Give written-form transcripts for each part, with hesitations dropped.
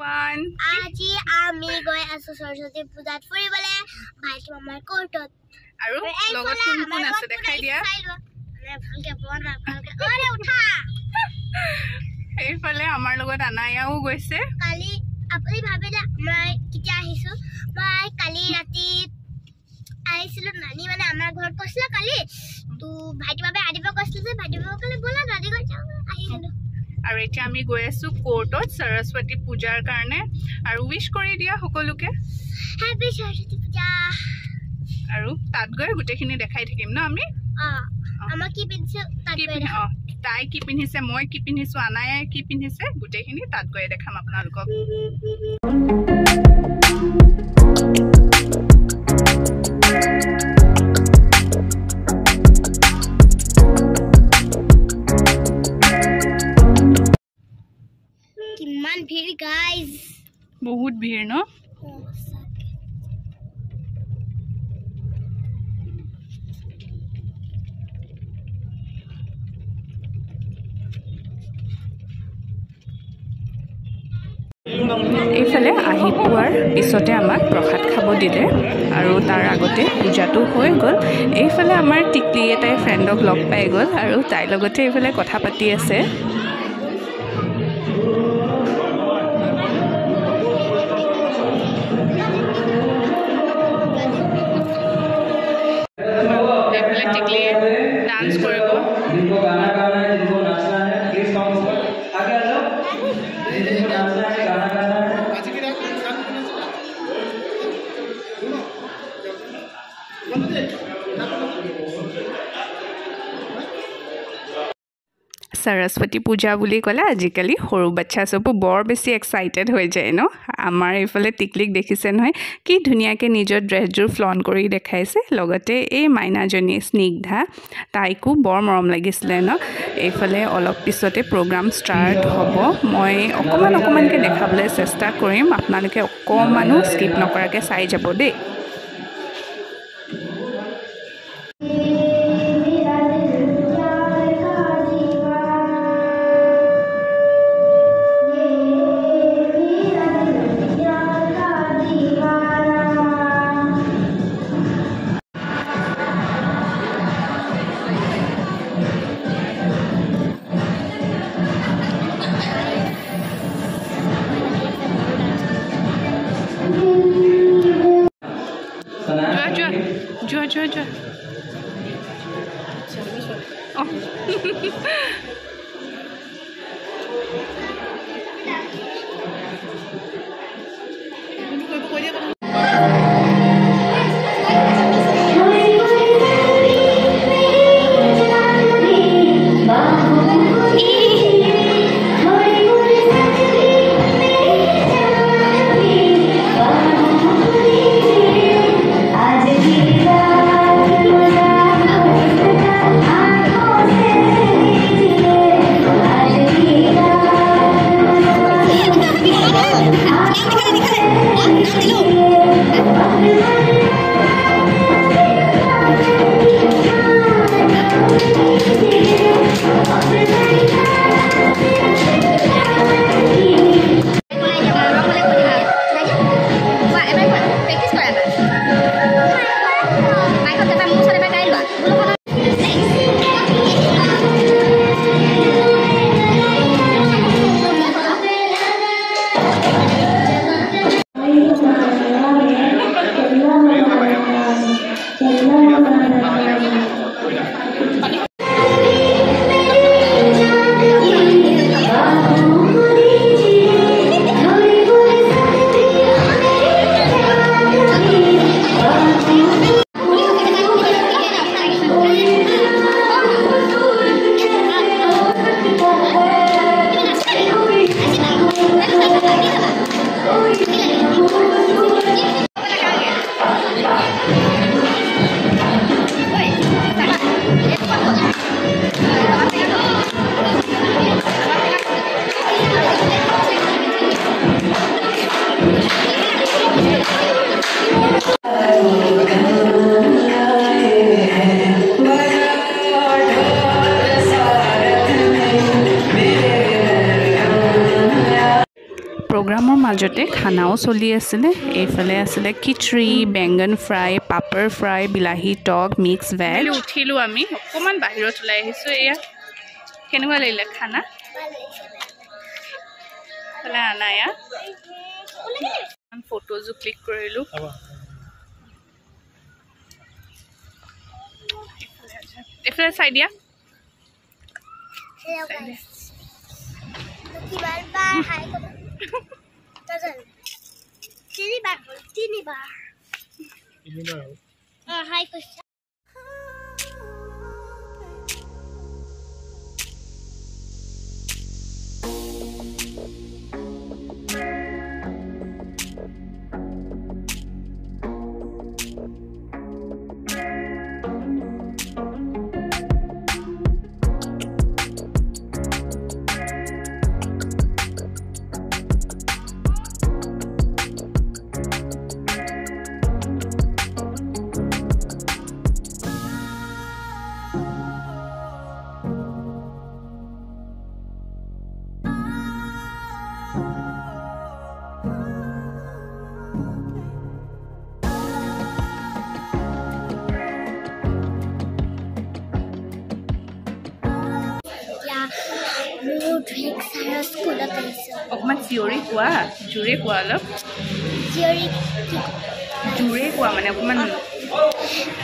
আজি আমি গৈ আছো সৰস্বতী পূজাত ফুৰিবলে ভাইটি মামাৰ কোৰ্টত আৰু লগত কোন কোন আছে দেখাই দিয়া ভালকে বনা ভালকে আৰে উঠা এইফালে আমাৰ লগত আনায়াও গৈছে কালি আপুনি ভাবিলে মই কিটা আহিছো মই কালি ৰাতি আহিছিলো নানি মানে আমাৰ ঘৰত কৈছিল কালি তো ভাইটি বাবে আদিব কৈছিল যে ভাইটি বাবে কালি বলা ৰাতি গৈ যাও আহিলো আৰু এতিয়া আমি গৈ আছো কোৰ্টত সৰস্বতী পূজাৰ কাৰণে আৰু উইশ কৰি দিয়া সকলোকে হ্যাপি সৰস্বতী পূজা আৰু তাত গৈ গুটেখিনি দেখাই থাকিম ন আমি আমাৰ কি পিনছে তাত গৈ তাই কি পিনহিছে মই কি পিনহিছো আনায়াই কি পিনহিছে গুটেখিনি তাত গৈ দেখাম আপোনালোকক কিমান ভিৰ গাইজ বহুত ভিৰ ন এইফালে আহি পোৱাৰ পিছতে আমাক প্ৰসাদ খাব দিলে আৰু তাৰ আগতে পূজাটো হৈ গ'ল এইফালে আমাৰ টিকলি এটাই ফ্ৰেণ্ডক লগ পাই গ'ল আৰু তাইৰ লগতে এইফালে কথা পাতি আছে এইফালে টিকলি ডান্স কৰিব সৰস্বতী পূজা বুলি ক'লে আজিকালি সৰু বাচ্চা সবো বৰ বেছি এক্সাইটেড হৈ যায় ন আমাৰ এইফালে টিকলিক দেখিছে নহয় কি ধুনীয়াকৈ নিজৰ ড্ৰেছযোৰ ফ্লন কৰি দেখাইছে লগতে এই মাইনাজনী স্নিগ্ধা তাইকো বৰ মৰম লাগিছিলে ন এইফালে অলপ পিছতে প্ৰগ্ৰাম ষ্টাৰ্ট হ'ব মই অকণমানকৈ দেখাবলৈ চেষ্টা কৰিম আপোনালোকে অকণমানো স্কিপ নকৰাকৈ চাই যাব দেই Jo. Oh. মাজতে খানাও চলি আছিলে এইফালে আছিলে খিচৰি বেঙ্গন ফ্ৰাই পাপৰ ফ্ৰাই বিলাহী টক মিক্স ভেজ উঠিলো আমি অকমান বাহিৰত ওলাই আহিছো এয়া কেনেকুৱা লাগিলে খানা ভালে আনায়া ফটোজ ক্লিক কৰিলো এফালে চাই দিয়া অকমান চিঞৰি কোৱা জোৰে কোৱা অলপ জোৰে কোৱা মানে অকমান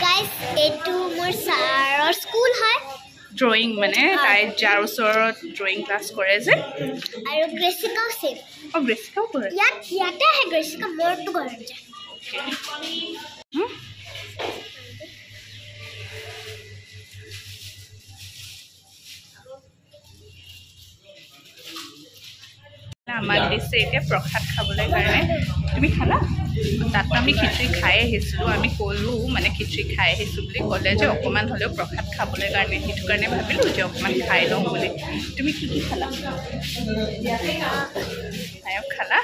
গাইস এটো মোৰ ছাৰৰ স্কুল হয় ড্ৰয়িং মানে তাই যাৰ ওচৰত ড্ৰয়িং ক্লাছ কৰে যে আৰু গ্ৰেছিকাও আছে গ্ৰেছিকাও কৰে ইয়াতে আহে গ্ৰেছিকা মোৰটো ঘৰত যায় আমাক দিছে এতিয়া প্ৰসাদ খাবলৈ কাৰণে তুমি খালা তাত আমি খিচৰি খাই আহিছিলোঁ আমি ক'লোঁ মানে খিচৰি খাই আহিছোঁ বুলি ক'লে যে অকণমান হ'লেও প্ৰসাদ খাবলৈ কাৰণে সেইটো কাৰণে ভাবিলোঁ যে অকণমান খাই লওঁ বুলি তুমি কি খালা পায়স খালা